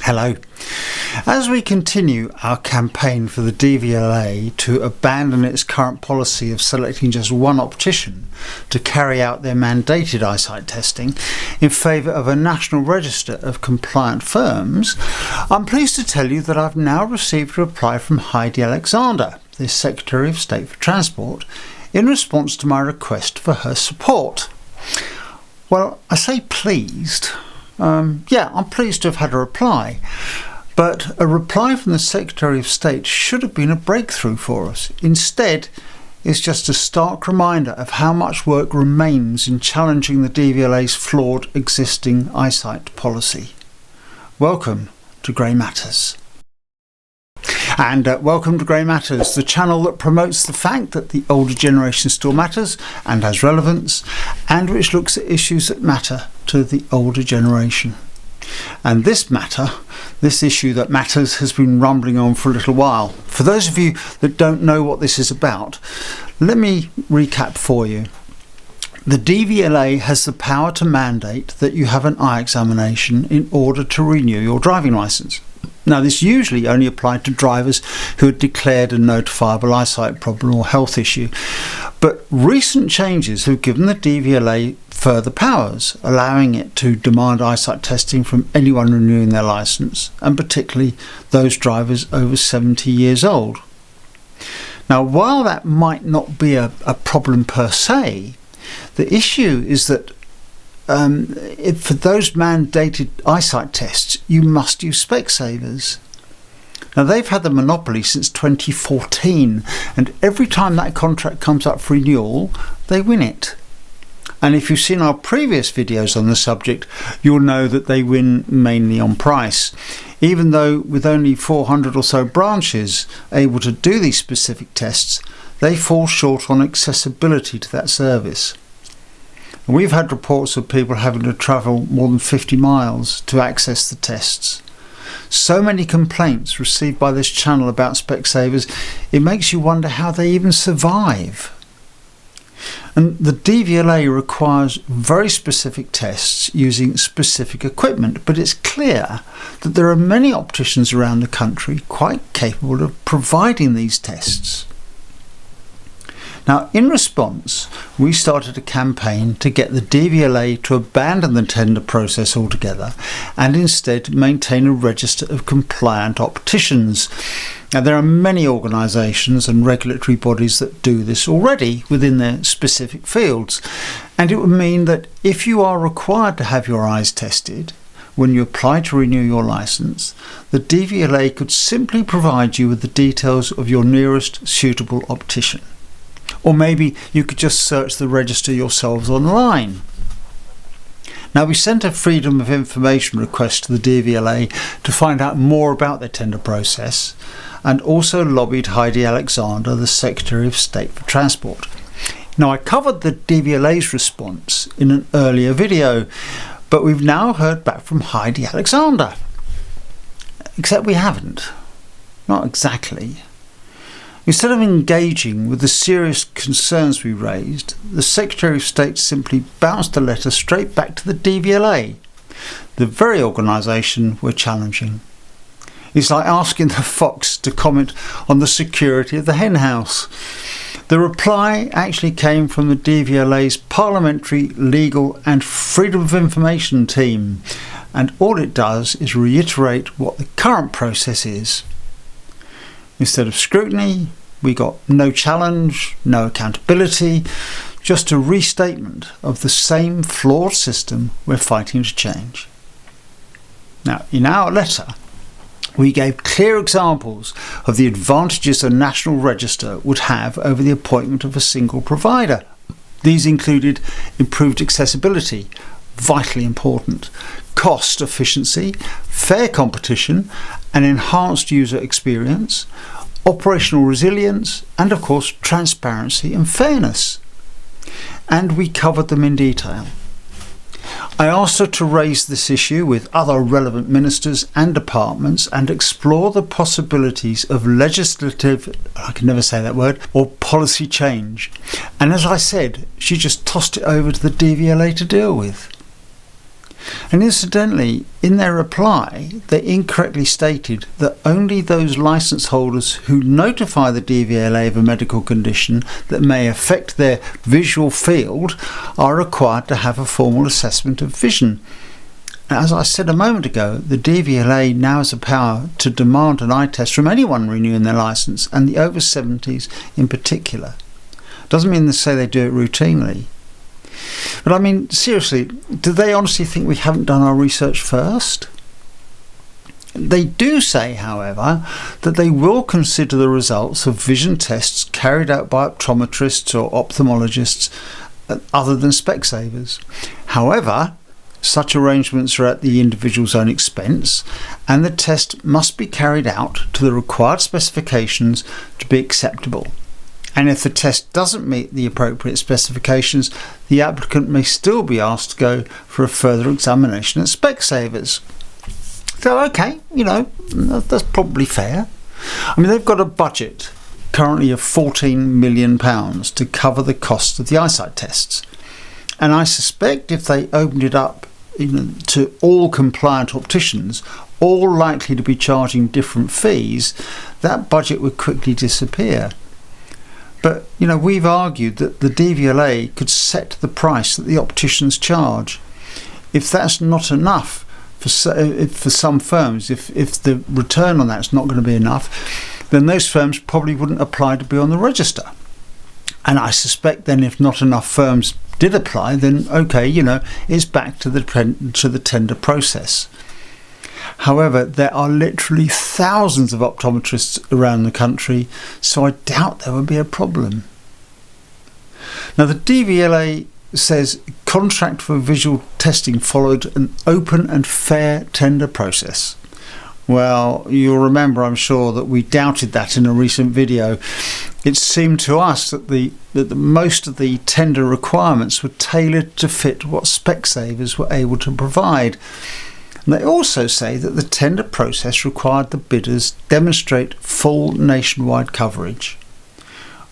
Hello. As we continue our campaign for the DVLA to abandon its current policy of selecting just one optician to carry out their mandated eyesight testing in favour of a national register of compliant firms, I'm pleased to tell you that I've now received a reply from Heidi Alexander, the Secretary of State for Transport, in response to my request for her support. Well, I say pleased. I'm pleased to have had a reply, but a reply from the Secretary of State should have been a breakthrough for us. Instead, it's just a stark reminder of how much work remains in challenging the DVLA's flawed existing eyesight policy. Welcome to Grey Matters. And welcome to Grey Matters, the channel that promotes the fact that the older generation still matters and has relevance, and which looks at issues that matter to the older generation. And this issue that matters, has been rumbling on for a little while. For those of you that don't know what this is about, let me recap for you. The DVLA has the power to mandate that you have an eye examination in order to renew your driving licence. Now, this usually only applied to drivers who had declared a notifiable eyesight problem or health issue, but recent changes have given the DVLA further powers, allowing it to demand eyesight testing from anyone renewing their licence, and particularly those drivers over 70 years old. Now, while that might not be a problem per se, the issue is that for those mandated eyesight tests, you must use Specsavers. Now, they've had the monopoly since 2014, and every time that contract comes up for renewal, they win it. And if you've seen our previous videos on the subject, you'll know that they win mainly on price, even though with only 400 or so branches able to do these specific tests, they fall short on accessibility to that service. We've had reports of people having to travel more than 50 miles to access the tests. So many complaints received by this channel about Specsavers, it makes you wonder how they even survive. And the DVLA requires very specific tests using specific equipment, but it's clear that there are many opticians around the country quite capable of providing these tests. Now, in response, we started a campaign to get the DVLA to abandon the tender process altogether and instead maintain a register of compliant opticians. Now, there are many organisations and regulatory bodies that do this already within their specific fields, and it would mean that if you are required to have your eyes tested when you apply to renew your licence, the DVLA could simply provide you with the details of your nearest suitable optician. Or maybe you could just search the register yourselves online. Now, we sent a Freedom of Information request to the DVLA to find out more about their tender process, and also lobbied Heidi Alexander, the Secretary of State for Transport. Now, I covered the DVLA's response in an earlier video, but we've now heard back from Heidi Alexander. Except we haven't. Not exactly. Instead of engaging with the serious concerns we raised, the Secretary of State simply bounced a letter straight back to the DVLA, the very organisation we're challenging. It's like asking the fox to comment on the security of the hen house. The reply actually came from the DVLA's Parliamentary, Legal and Freedom of Information team, and all it does is reiterate what the current process is. Instead of scrutiny, we got no challenge, no accountability, just a restatement of the same flawed system we're fighting to change. Now, in our letter, we gave clear examples of the advantages a national register would have over the appointment of a single provider. These included improved accessibility, vitally important, cost efficiency, fair competition, an enhanced user experience, operational resilience, and of course transparency and fairness. And we covered them in detail. I asked her to raise this issue with other relevant ministers and departments and explore the possibilities of legislative, I can never say that word, or policy change. And as I said, she just tossed it over to the DVLA to deal with. And incidentally, in their reply, they incorrectly stated that only those licence holders who notify the DVLA of a medical condition that may affect their visual field are required to have a formal assessment of vision. As I said a moment ago, the DVLA now has the power to demand an eye test from anyone renewing their licence, and the over 70s in particular. Doesn't mean to say they do it routinely. But I mean, seriously, do they honestly think we haven't done our research first? They do say, however, that they will consider the results of vision tests carried out by optometrists or ophthalmologists other than Specsavers. However, such arrangements are at the individual's own expense, and the test must be carried out to the required specifications to be acceptable. And if the test doesn't meet the appropriate specifications, the applicant may still be asked to go for a further examination at Specsavers. So, okay, that's probably fair. I mean, they've got a budget currently of £14 million to cover the cost of the eyesight tests. And I suspect if they opened it up to all compliant opticians, all likely to be charging different fees, that budget would quickly disappear. But, we've argued that the DVLA could set the price that the opticians charge. If that's not enough for some firms, if the return on that's not going to be enough, then those firms probably wouldn't apply to be on the register. And I suspect then if not enough firms did apply, then okay, it's back to the tender process. However, there are literally thousands of optometrists around the country, so I doubt there would be a problem. Now, the DVLA says contract for visual testing followed an open and fair tender process. Well, you'll remember, I'm sure, that we doubted that in a recent video. It seemed to us that most of the tender requirements were tailored to fit what Specsavers were able to provide. And they also say that the tender process required the bidders demonstrate full nationwide coverage.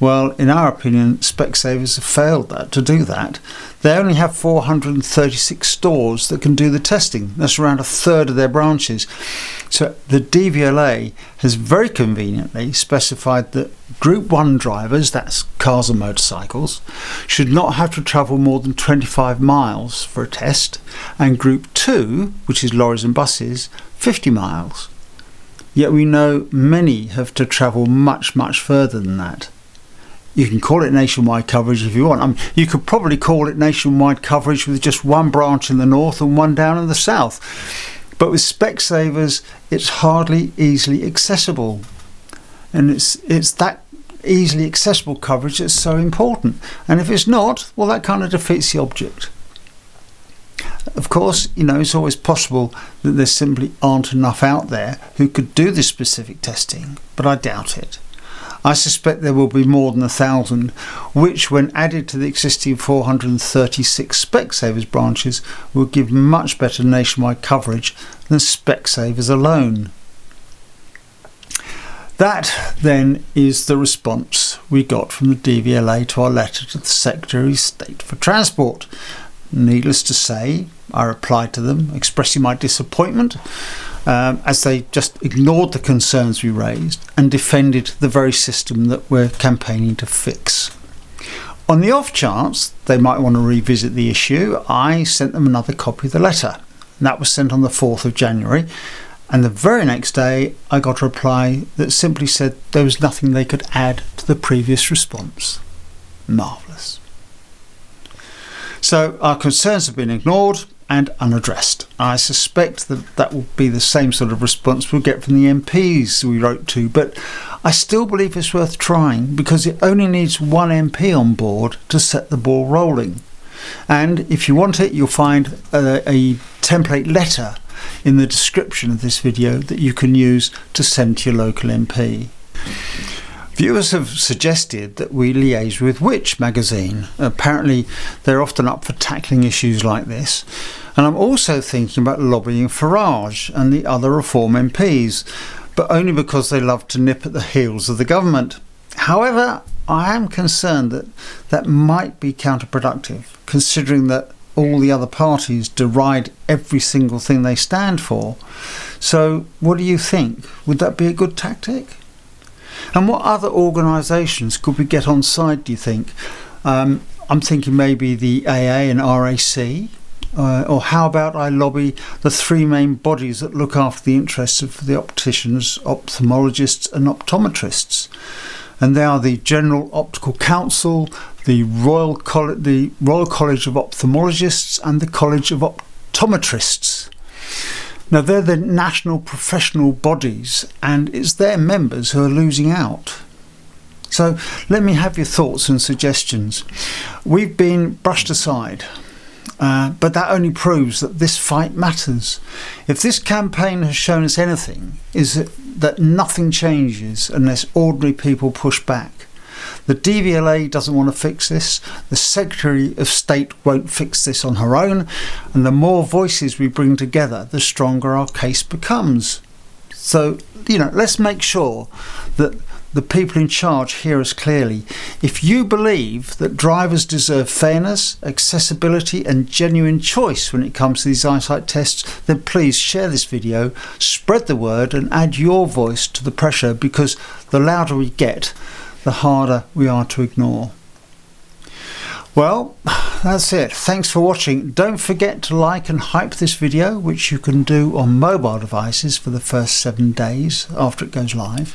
Well, in our opinion, Specsavers have failed to do that. They only have 436 stores that can do the testing. That's around a third of their branches. So the DVLA has very conveniently specified that Group 1 drivers, that's cars and motorcycles, should not have to travel more than 25 miles for a test, and Group 2, which is lorries and buses, 50 miles. Yet we know many have to travel much, much further than that. You can call it nationwide coverage if you want. You could probably call it nationwide coverage with just one branch in the north and one down in the south. But with Specsavers, it's hardly easily accessible. And it's that easily accessible coverage that's so important. And if it's not, well, that kind of defeats the object. Of course, it's always possible that there simply aren't enough out there who could do this specific testing, but I doubt it. I suspect there will be more than 1,000, which, when added to the existing 436 Specsavers branches, will give much better nationwide coverage than Specsavers alone. That, then, is the response we got from the DVLA to our letter to the Secretary of State for Transport. Needless to say, I replied to them, expressing my disappointment, as they just ignored the concerns we raised and defended the very system that we're campaigning to fix. On the off chance they might want to revisit the issue, I sent them another copy of the letter. And that was sent on the 4th of January, and the very next day I got a reply that simply said there was nothing they could add to the previous response. Marvellous. So our concerns have been ignored and unaddressed. I suspect that will be the same sort of response we'll get from the MPs we wrote to, but I still believe it's worth trying because it only needs one MP on board to set the ball rolling. And if you want it, you'll find a template letter in the description of this video that you can use to send to your local MP. Viewers have suggested that we liaise with Which magazine. Apparently they're often up for tackling issues like this. And I'm also thinking about lobbying Farage and the other Reform MPs, but only because they love to nip at the heels of the government. However, I am concerned that might be counterproductive, considering that all the other parties deride every single thing they stand for. So what do you think? Would that be a good tactic? And what other organisations could we get on side, do you think? I'm thinking maybe the AA and RAC. Or how about I lobby the three main bodies that look after the interests of the opticians, ophthalmologists and optometrists? And they are the General Optical Council, the Royal College of Ophthalmologists and the College of Optometrists. Now they're the national professional bodies, and it's their members who are losing out. So let me have your thoughts and suggestions. We've been brushed aside, but that only proves that this fight matters. If this campaign has shown us anything, is that nothing changes unless ordinary people push back. The DVLA doesn't want to fix this, the Secretary of State won't fix this on her own, and the more voices we bring together, the stronger our case becomes. So, let's make sure that the people in charge hear us clearly. If you believe that drivers deserve fairness, accessibility and genuine choice when it comes to these eyesight tests, then please share this video, spread the word and add your voice to the pressure, because the louder we get, the harder we are to ignore. Well, that's it. Thanks for watching. Don't forget to like and hype this video, which you can do on mobile devices for the first 7 days after it goes live.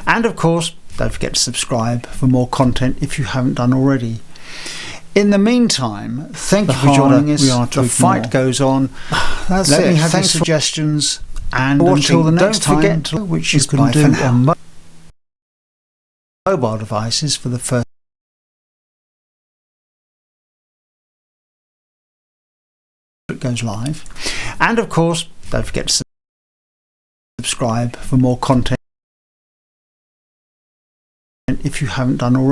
And of course, don't forget to subscribe for more content if you haven't done already. In the meantime, thank you for joining us. The fight goes on. That's it. Let me have your suggestions. And until the next time, don't forget which you can do on mobile devices for the first it goes live. And of course, don't forget to subscribe for more content if you haven't done already.